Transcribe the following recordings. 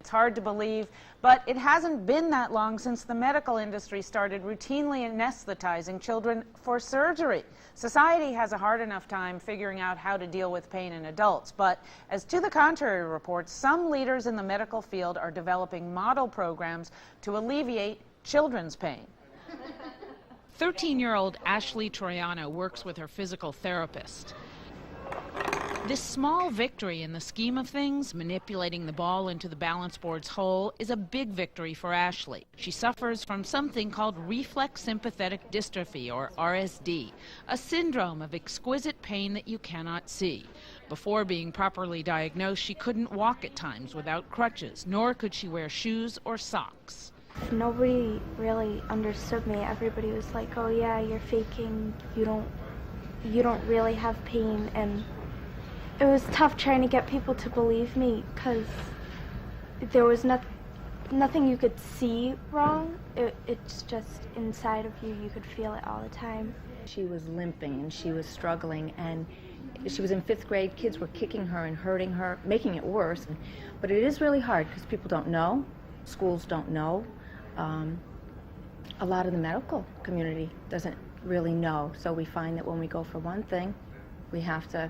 It's hard to believe, but it hasn't been that long since the medical industry started routinely anesthetizing children for surgery. Society has a hard enough time figuring out how to deal with pain in adults, but as to the contrary reports, some leaders in the medical field are developing model programs to alleviate children's pain. 13-year-old Ashley Troiano works with her physical therapist. This small victory in the scheme of things, manipulating the ball into the balance board's hole, is a big victory for Ashley. She suffers from something called reflex sympathetic dystrophy, or RSD, a syndrome of exquisite pain that you cannot see. Before being properly diagnosed, she couldn't walk at times without crutches, nor could she wear shoes or socks. Nobody really understood me. Everybody was like, oh yeah, you're faking, you don't really have pain, and it was tough trying to get people to believe me because there was nothing you could see wrong. It's just inside of you. You could feel it all the time. She was limping and she was struggling, and she was in 5th grade. Kids were kicking her and hurting her, making it worse. But it is really hard because people don't know. Schools don't know. A lot of the medical community doesn't really know. So we find that when we go for one thing, we have to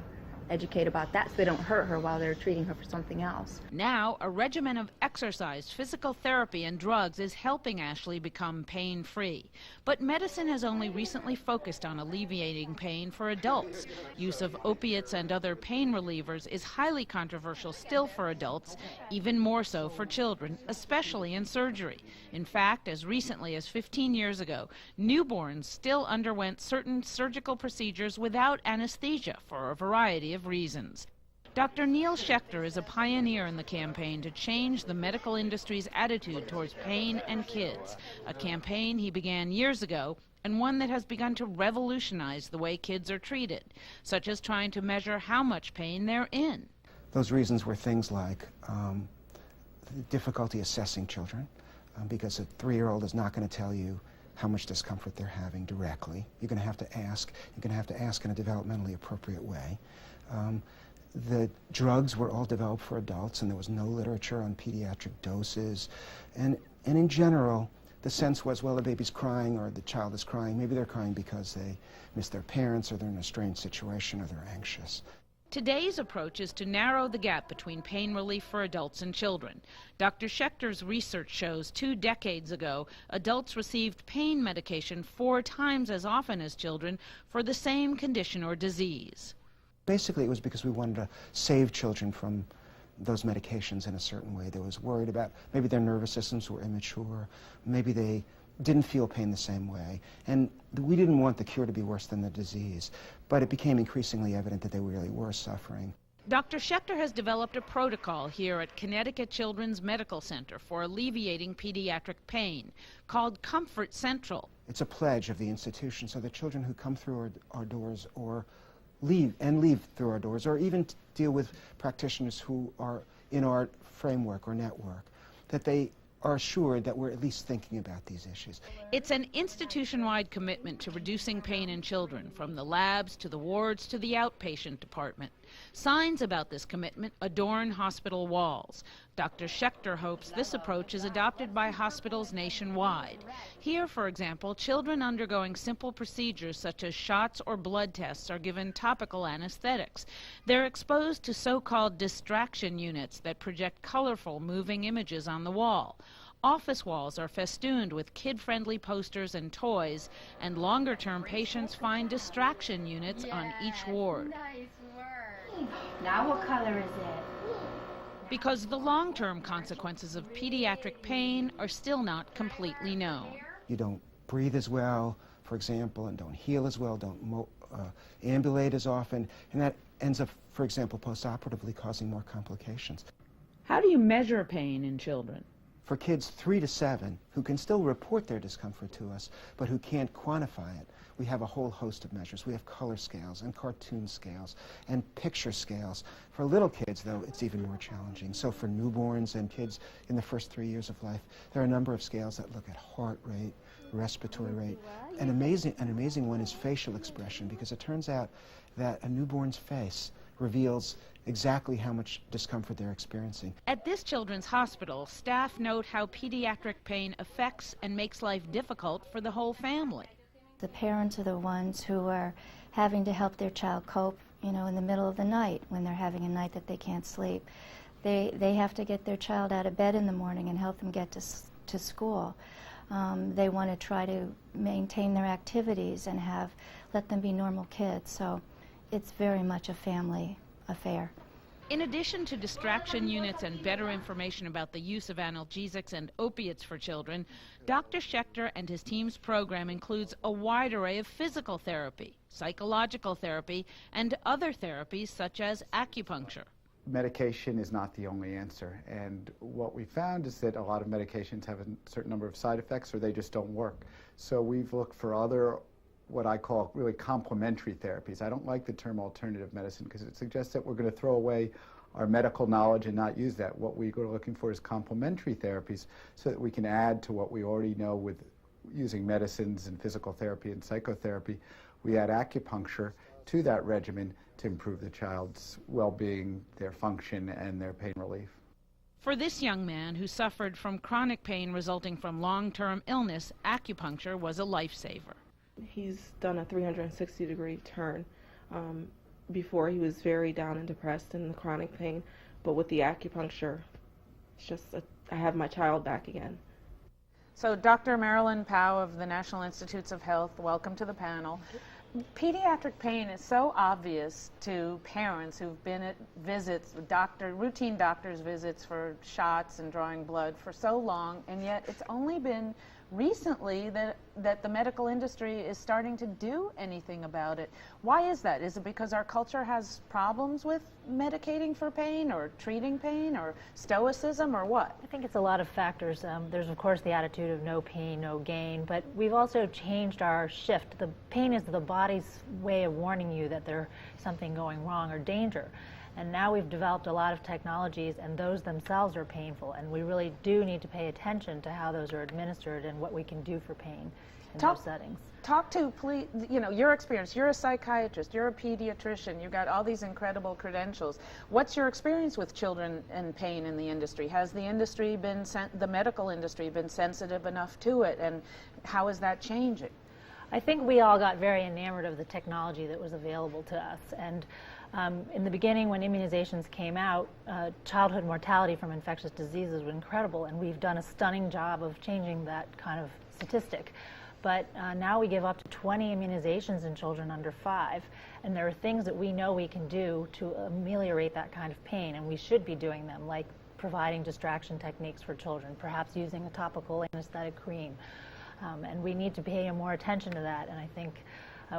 educate about that so they don't hurt her while they're treating her for something else. Now, a regimen of exercise, physical therapy, and drugs is helping Ashley become pain-free. But medicine has only recently focused on alleviating pain for adults. Use of opiates and other pain relievers is highly controversial still for adults, even more so for children, especially in surgery. In fact, as recently as 15 years ago, newborns still underwent certain surgical procedures without anesthesia for a variety of reasons. Dr. Neil Schechter is a pioneer in the campaign to change the medical industry's attitude towards pain and kids, a campaign he began years ago and one that has begun to revolutionize the way kids are treated, such as trying to measure how much pain they're in. Those reasons were things like difficulty assessing children, because a 3-year-old is not going to tell you how much discomfort they're having directly. You're going to have to ask. You're going to have to ask in a developmentally appropriate way. The drugs were all developed for adults, and there was no literature on pediatric doses. And in general, the sense was, well, the baby's crying or the child is crying. Maybe they're crying because they miss their parents or they're in a strange situation or they're anxious. Today's approach is to narrow the gap between pain relief for adults and children. Dr. Schechter's research shows 2 decades ago, adults received pain medication 4 times as often as children for the same condition or disease. Basically, it was because we wanted to save children from those medications in a certain way. They was worried about maybe their nervous systems were immature, maybe they didn't feel pain the same way. And we didn't want the cure to be worse than the disease, but it became increasingly evident that they really were suffering. Dr. Schechter has developed a protocol here at Connecticut Children's Medical Center for alleviating pediatric pain called Comfort Central. It's a pledge of the institution so that children who come through our doors or leave through our doors, or even deal with practitioners who are in our framework or network, that they are assured that we're at least thinking about these issues. It's an institution-wide commitment to reducing pain in children, from the labs to the wards to the outpatient department. Signs about this commitment adorn hospital walls. Dr. Schechter hopes this approach is adopted by hospitals nationwide. Here, for example, children undergoing simple procedures such as shots or blood tests are given topical anesthetics. They're exposed to so-called distraction units that project colorful, moving images on the wall. Office walls are festooned with kid-friendly posters and toys, and longer-term patients find distraction units on each ward. Nice work. Now what color is it? Because the long-term consequences of pediatric pain are still not completely known. You don't breathe as well, for example, and don't heal as well, don't ambulate as often, and that ends up, for example, post-operatively causing more complications. How do you measure pain in children? For kids 3 to 7 who can still report their discomfort to us, but who can't quantify it, we have a whole host of measures. We have color scales and cartoon scales and picture scales. For little kids, though, it's even more challenging. So for newborns and kids in the first 3 years of life, there are a number of scales that look at heart rate, respiratory rate. An amazing one is facial expression, because it turns out that a newborn's face reveals exactly how much discomfort they're experiencing. At this children's hospital, staff note how pediatric pain affects and makes life difficult for the whole family. The parents are the ones who are having to help their child cope, in the middle of the night when they're having a night that they can't sleep. They have to get their child out of bed in the morning and help them get to school. They want to try to maintain their activities and let them be normal kids. So it's very much a family affair. In addition to distraction units and better information about the use of analgesics and opiates for children, Dr. Schechter and his team's program includes a wide array of physical therapy, psychological therapy, and other therapies such as acupuncture. Medication is not the only answer, and what we found is that a lot of medications have a certain number of side effects or they just don't work. So we've looked for other, what I call really complementary therapies. I don't like the term alternative medicine because it suggests that we're going to throw away our medical knowledge and not use that. What we're looking for is complementary therapies so that we can add to what we already know with using medicines and physical therapy and psychotherapy. We add acupuncture to that regimen to improve the child's well-being, their function, and their pain relief. For this young man who suffered from chronic pain resulting from long-term illness, acupuncture was a lifesaver. He's done a 360-degree turn. Before he was very down and depressed and in chronic pain, but with the acupuncture, it's just I have my child back again. So Dr. Marilyn Powell of the National Institutes of Health, welcome to the panel. Pediatric pain is so obvious to parents who've been at visits, routine doctor's visits for shots and drawing blood for so long, and yet it's only been recently that the medical industry is starting to do anything about it. Why is that? Is it because our culture has problems with medicating for pain or treating pain or stoicism or what? I think it's a lot of factors. There's of course the attitude of no pain, no gain, but we've also changed our shift. The pain is the body's way of warning you that there's something going wrong or danger. And now we've developed a lot of technologies, and those themselves are painful, and we really do need to pay attention to how those are administered and what we can do for pain in those settings. Talk to, please, your experience. You're a psychiatrist, you're a pediatrician, you've got all these incredible credentials. What's your experience with children and pain in the industry? Has the industry been, the medical industry been sensitive enough to it, and how is that changing? I think we all got very enamored of the technology that was available to us, and in the beginning, when immunizations came out, childhood mortality from infectious diseases was incredible, and we've done a stunning job of changing that kind of statistic. But now we give up to 20 immunizations in children under 5, and there are things that we know we can do to ameliorate that kind of pain, and we should be doing them, like providing distraction techniques for children, perhaps using a topical anesthetic cream. And we need to pay more attention to that, and I think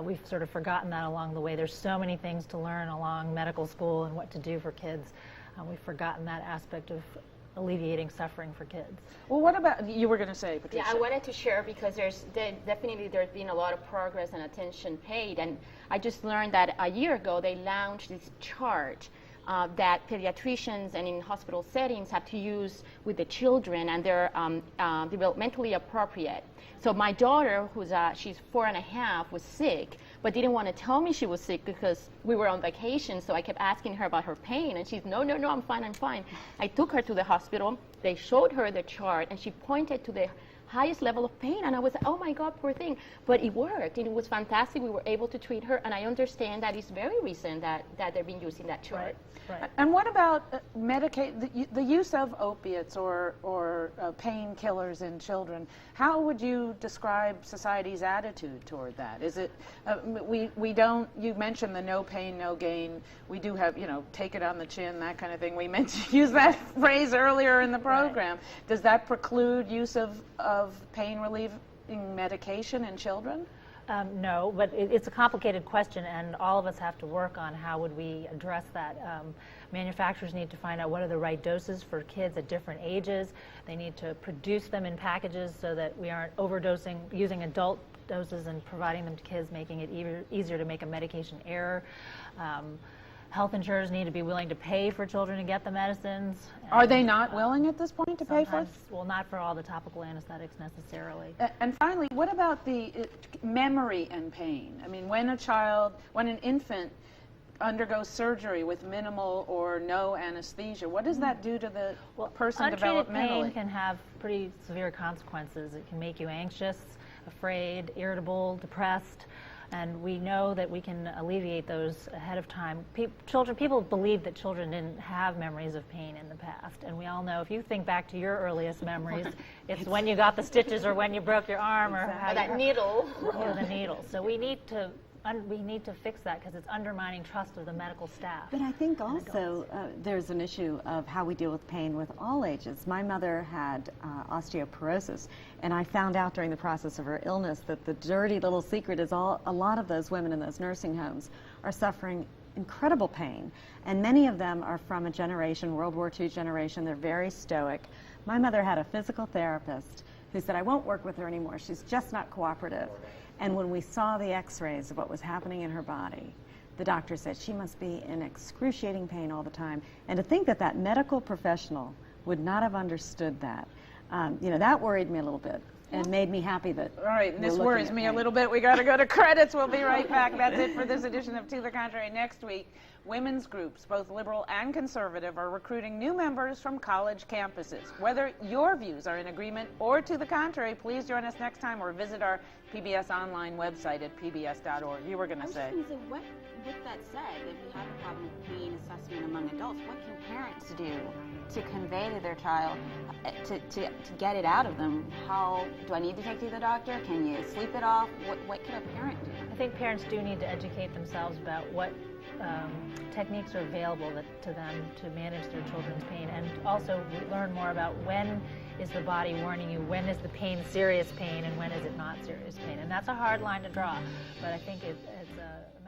we've sort of forgotten that along the way. There's so many things to learn along medical school and what to do for kids. We've forgotten that aspect of alleviating suffering for kids. Well, what about, you were going to say, Patricia? Yeah, I wanted to share because there's been a lot of progress and attention paid, and I just learned that a year ago they launched this chart that pediatricians and in hospital settings have to use with the children, and they're developmentally appropriate. So my daughter, she's 4.5, was sick, but didn't want to tell me she was sick because we were on vacation, so I kept asking her about her pain, and she's, no, I'm fine, I'm fine. I took her to the hospital, they showed her the chart, and she pointed to the highest level of pain, and I was, oh my God, poor thing. But it worked, and it was fantastic. We were able to treat her, and I understand that it's very recent that they've been using that chart. Right. And what about the use of opiates or painkillers in children? How would you describe society's attitude toward that? Is it, we don't, you mentioned the no pain, no gain. We do have, take it on the chin, that kind of thing. We meant to use that phrase earlier in the program. Right. Does that preclude use of pain relieving medication in children? No, but it's a complicated question, and all of us have to work on how would we address that. Manufacturers need to find out what are the right doses for kids at different ages. They need to produce them in packages so that we aren't overdosing, using adult doses and providing them to kids, making it easier to make a medication error. Health insurers need to be willing to pay for children to get the medicines. Are they not willing at this point to pay for it? Well, not for all the topical anesthetics necessarily. And finally, what about the memory and pain? I mean, when an infant undergo surgery with minimal or no anesthesia. What does that do to the person untreated developmentally? Pain can have pretty severe consequences. It can make you anxious, afraid, irritable, depressed, and we know that we can alleviate those ahead of time. People believe that children didn't have memories of pain in the past, and we all know if you think back to your earliest memories, it's when you got the stitches or when you broke your arm or how that needle. Or the needle. So we need to fix that because it's undermining trust of the medical staff. But I think also there's an issue of how we deal with pain with all ages. My mother had osteoporosis, and I found out during the process of her illness that the dirty little secret is a lot of those women in those nursing homes are suffering incredible pain, and many of them are from a generation, World War II generation. They're very stoic. My mother had a physical therapist who said, I won't work with her anymore. She's just not cooperative. And when we saw the x-rays of what was happening in her body, the doctor said she must be in excruciating pain all the time. And to think that that medical professional would not have understood that, that worried me a little bit and made me happy that. All right, and this worries me a little bit. We got to go to credits. We'll be right back. That's it for this edition of To the Contrary. Next week, women's groups, both liberal and conservative, are recruiting new members from college campuses. Whether your views are in agreement or to the contrary, please join us next time or visit our PBS online website at pbs.org. You were going to say. With that said, if you have a problem with pain assessment among adults, what can parents do to convey to their child, to get it out of them? How do I need to take you to the doctor? Can you sleep it off? What can a parent do? I think parents do need to educate themselves about what techniques are available to them to manage their children's pain, and also learn more about when is the body warning you, when is the pain serious pain, and when is it not serious pain. And that's a hard line to draw, but I think it's a